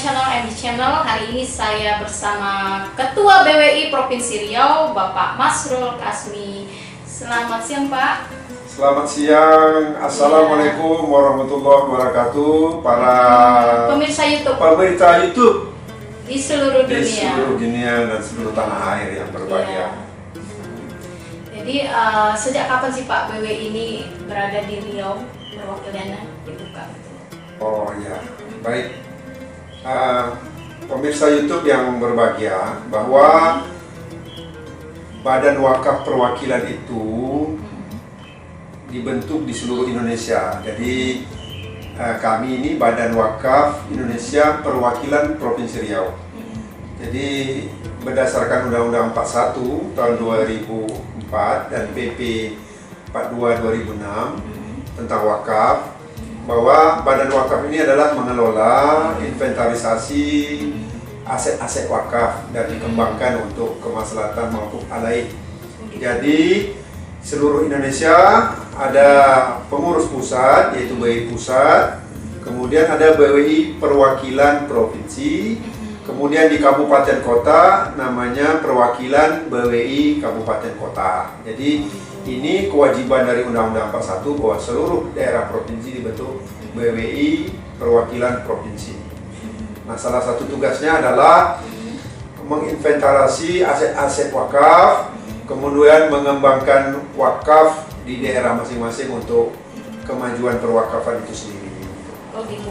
channel MD Channel. Hari ini saya bersama Ketua BWI Provinsi Riau, Bapak Masrul Kasmi. Selamat siang, Pak. Selamat siang. Assalamualaikum warahmatullahi wabarakatuh. Para pemirsa YouTube di seluruh dunia dan seluruh tanah air yang berbahagia. Jadi sejak kapan sih Pak BWI ini berada di Riau, perwakilannya dibuka? Oh ya, baik. Pemirsa YouTube yang berbahagia, bahwa Badan Wakaf Perwakilan itu dibentuk di seluruh Indonesia. Jadi kami ini Badan Wakaf Indonesia Perwakilan Provinsi Riau. Jadi berdasarkan Undang-Undang 41 tahun 2004 dan PP 42 2006 tentang wakaf, bahwa Badan Wakaf ini adalah mengelola inventarisasi aset-aset wakaf dan dikembangkan untuk kemaslahatan maupun alaih. Jadi seluruh Indonesia ada pengurus pusat, yaitu BWI Pusat, kemudian ada BWI Perwakilan Provinsi, kemudian di kabupaten kota namanya Perwakilan BWI Kabupaten Kota. Jadi ini kewajiban dari Undang-Undang 41 bahwa seluruh daerah provinsi dibentuk BWI Perwakilan Provinsi. Nah, salah satu tugasnya adalah menginventarisasi aset-aset wakaf, kemudian mengembangkan wakaf di daerah masing-masing untuk kemajuan perwakafan itu sendiri. Oh gitu.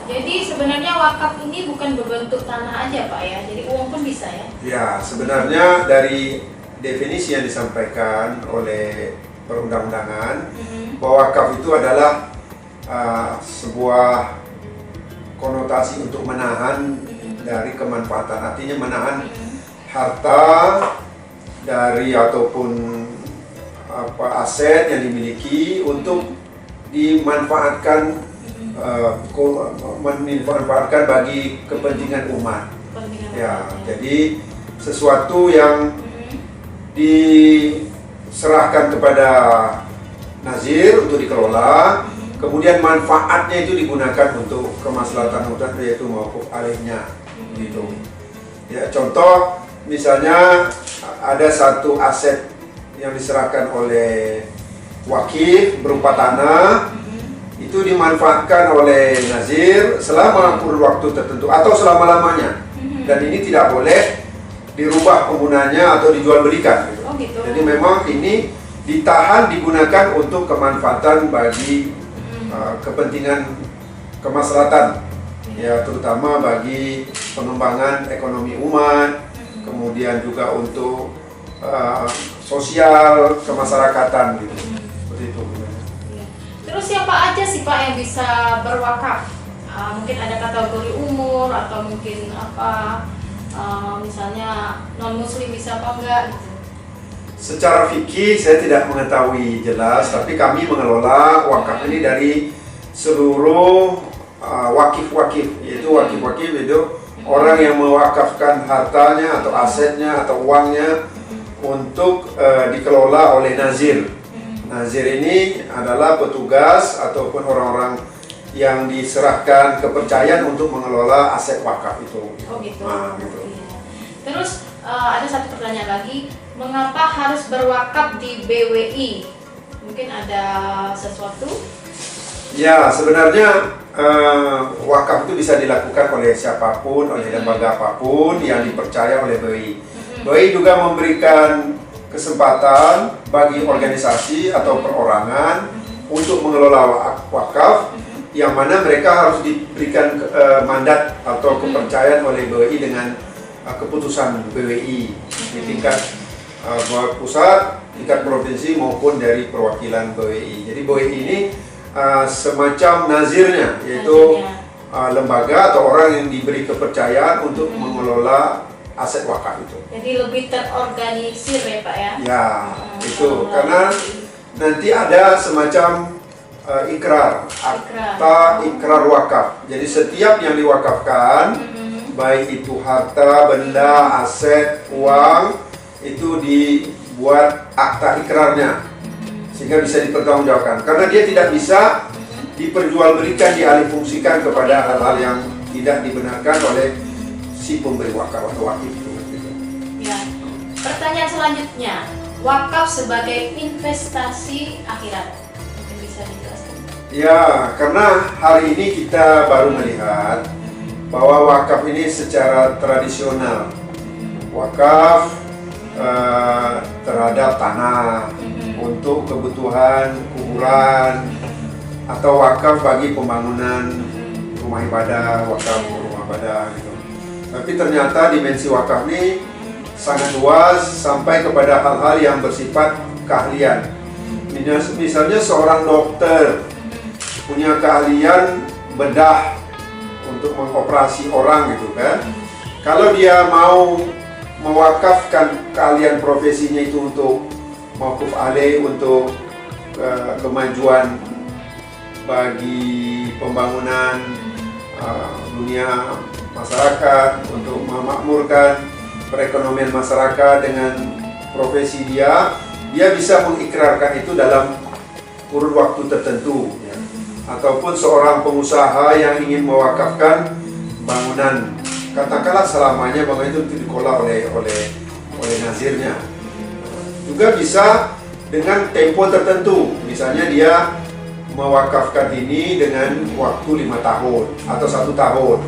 Jadi sebenarnya wakaf ini bukan berbentuk tanah aja Pak ya, jadi uang pun bisa ya? Ya, sebenarnya dari definisi yang disampaikan oleh perundang-undangan, bahwa wakaf itu adalah sebuah konotasi untuk menahan dari kemanfaatan, artinya menahan harta dari ataupun aset yang dimiliki untuk dimanfaatkan bagi kepentingan umat. Ya, jadi sesuatu yang diserahkan kepada nazir untuk dikelola, kemudian manfaatnya itu digunakan untuk kemaslahatan umat, yaitu maupun alihnya, gitu. Ya, contoh misalnya ada satu aset yang diserahkan oleh wakif berupa tanah, itu dimanfaatkan oleh nazir selama kurun waktu tertentu atau selama-lamanya, dan ini tidak boleh dirubah penggunanya atau dijual belikan, gitu. Oh, gitu. Jadi memang ini ditahan, digunakan untuk kemanfaatan bagi kepentingan kemaslahatan, ya, terutama bagi pengembangan ekonomi umat, kemudian juga untuk sosial kemasyarakatan, gitu. Seperti itu. Terus siapa aja sih Pak yang bisa berwakaf? Mungkin ada kategori umur atau mungkin misalnya non muslim bisa apa enggak? Secara fikih saya tidak mengetahui jelas, tapi kami mengelola wakaf ini dari seluruh wakif-wakif, yaitu wakif-wakif itu orang yang mewakafkan hartanya atau asetnya atau uangnya untuk dikelola oleh nazir. Nazir ini adalah petugas ataupun orang-orang yang diserahkan kepercayaan untuk mengelola aset wakaf itu. Oh gitu. Nah, gitu. Terus ada satu pertanyaan lagi, mengapa harus berwakaf di BWI? Mungkin ada sesuatu? Ya, sebenarnya wakaf itu bisa dilakukan oleh siapapun, oleh lembaga apapun yang dipercaya oleh BWI. BWI juga memberikan kesempatan bagi organisasi atau perorangan untuk mengelola wakaf, yang mana mereka harus diberikan mandat atau kepercayaan oleh BWI dengan keputusan BWI di tingkat pusat, tingkat provinsi maupun dari perwakilan BWI. Jadi BWI ini semacam nazirnya, yaitu lembaga atau orang yang diberi kepercayaan untuk mengelola aset wakaf itu. Jadi lebih terorganisir ya Pak ya? Ya, itu karena nanti ada semacam ikrar, akta ikrar wakaf. Jadi setiap yang diwakafkan, baik itu harta, benda, aset, uang, itu dibuat akta ikrarnya sehingga bisa dipertanggungjawabkan. Karena dia tidak bisa diperjualbelikan, dialihfungsikan kepada hal-hal yang tidak dibenarkan oleh si pemberi wakaf atau wakif itu. Ya. Pertanyaan selanjutnya, wakaf sebagai investasi akhirat. Mungkin bisa dijelaskan? Ya, karena hari ini kita baru melihat bahwa wakaf ini secara tradisional, wakaf terhadap tanah untuk kebutuhan kuburan atau wakaf bagi pembangunan rumah ibadah, wakaf rumah ibadah gitu. Tapi ternyata dimensi wakaf ini sangat luas sampai kepada hal-hal yang bersifat keahlian. Misalnya seorang dokter punya keahlian bedah untuk mengoperasi orang gitu kan. Kalau dia mau mewakafkan keahlian profesinya itu untuk mauquf alaih, untuk kemajuan bagi pembangunan dunia masyarakat, untuk memakmurkan perekonomian masyarakat dengan profesi dia bisa mengikrarkan itu dalam kurun waktu tertentu ya. Ataupun seorang pengusaha yang ingin mewakafkan bangunan, katakanlah selamanya bangunan itu dikelola oleh nazirnya. Juga bisa dengan tempo tertentu, misalnya dia mewakafkan ini dengan waktu 5 tahun atau 1 tahun.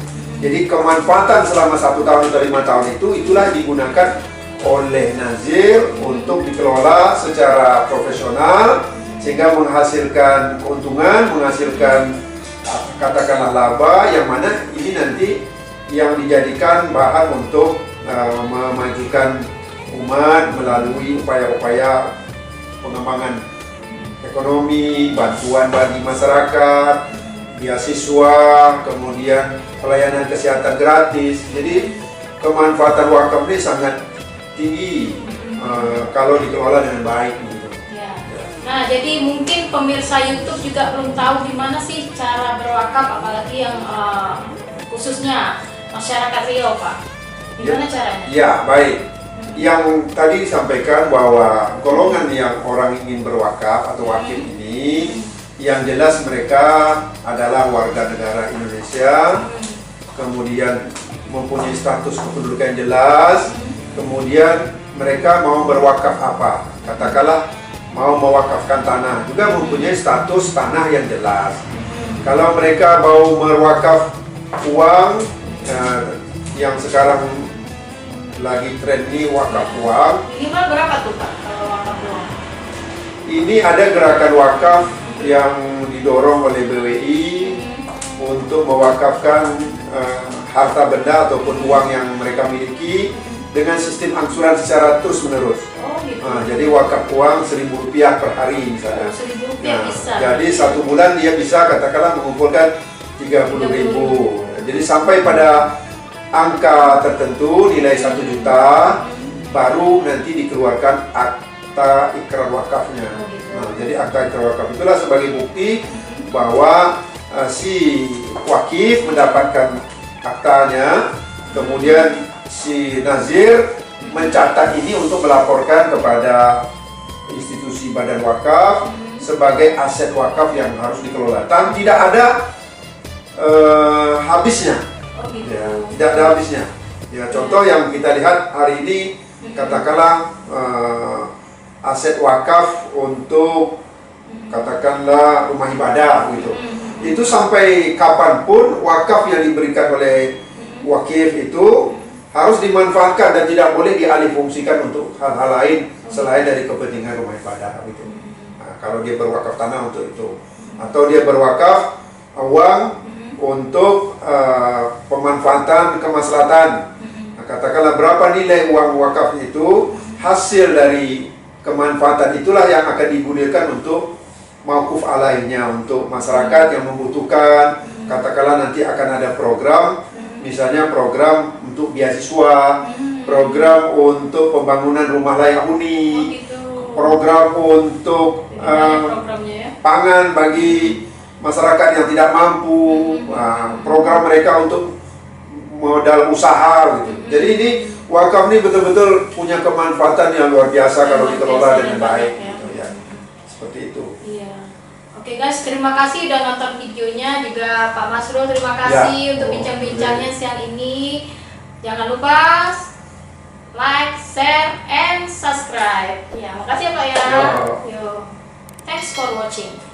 Jadi kemanfaatan selama 1 tahun atau 5 tahun itulah digunakan oleh nazir untuk dikelola secara profesional sehingga menghasilkan keuntungan, menghasilkan katakanlah laba, yang mana ini nanti yang dijadikan bahan untuk memajukan umat melalui upaya-upaya pengembangan ekonomi, bantuan bagi masyarakat, beasiswa, kemudian pelayanan kesehatan gratis. Jadi kemanfaatan wakaf ini sangat tinggi kalau dikelola dengan baik. Ya. Nah, jadi mungkin pemirsa YouTube juga belum tahu gimana sih cara berwakaf, apalagi yang khususnya masyarakat Riau, Pak. Gimana caranya? Ya, baik. Yang tadi disampaikan bahwa golongan yang orang ingin berwakaf atau wakif ini, yang jelas mereka adalah warga negara Indonesia, kemudian mempunyai status kependudukan yang jelas, kemudian mereka mau berwakaf apa? Katakanlah mau mewakafkan tanah, juga mempunyai status tanah yang jelas. Kalau mereka mau berwakaf uang, yang sekarang lagi tren ini wakaf uang. Minimal berapa tuh Pak kalau wakaf uang? Ini ada gerakan wakaf yang didorong oleh BWI untuk mewakafkan harta benda ataupun uang yang mereka miliki dengan sistem angsuran secara terus menerus. Oh, gitu. Jadi wakaf uang Rp1.000 per hari misalnya. Rp1.000 bisa. Jadi 1 bulan dia bisa katakanlah mengumpulkan 30.000. Jadi sampai pada angka tertentu nilai 1 juta baru nanti dikeluarkan akta ikrar wakafnya. Jadi akta ikrar wakaf itulah sebagai bukti bahwa si wakif mendapatkan aktanya, kemudian si nazir mencatat ini untuk melaporkan kepada institusi badan wakaf sebagai aset wakaf yang harus dikelola. Dan tidak ada habisnya. Ya, tidak ada habisnya. Ya, contoh yang kita lihat hari ini, katakanlah aset wakaf untuk katakanlah rumah ibadah gitu. Itu sampai kapanpun wakaf yang diberikan oleh wakif itu harus dimanfaatkan dan tidak boleh dialihfungsikan untuk hal-hal lain selain dari kepentingan rumah ibadah gitu. Nah, kalau dia berwakaf tanah untuk itu, atau dia berwakaf uang untuk pemanfaatan kemaslahatan. Nah, katakanlah berapa nilai uang wakaf itu, hasil dari kemanfaatan itulah yang akan digunakan untuk mauquf alaihnya, untuk masyarakat yang membutuhkan. Katakanlah nanti akan ada program, misalnya program untuk beasiswa, program untuk pembangunan rumah layak huni, program untuk pangan bagi masyarakat yang tidak mampu, program mereka untuk modal usaha gitu. Jadi ini wakaf ini betul-betul punya kemanfaatan yang luar biasa kalau dikelola dengan baik gitu ya. Seperti itu. Iya. Oke, guys, terima kasih udah nonton videonya. Juga Pak Masrul terima kasih untuk bincang-bincangnya siang ini. Jangan lupa like, share, and subscribe. Ya, makasih ya Pak ya. Yo. Thanks for watching.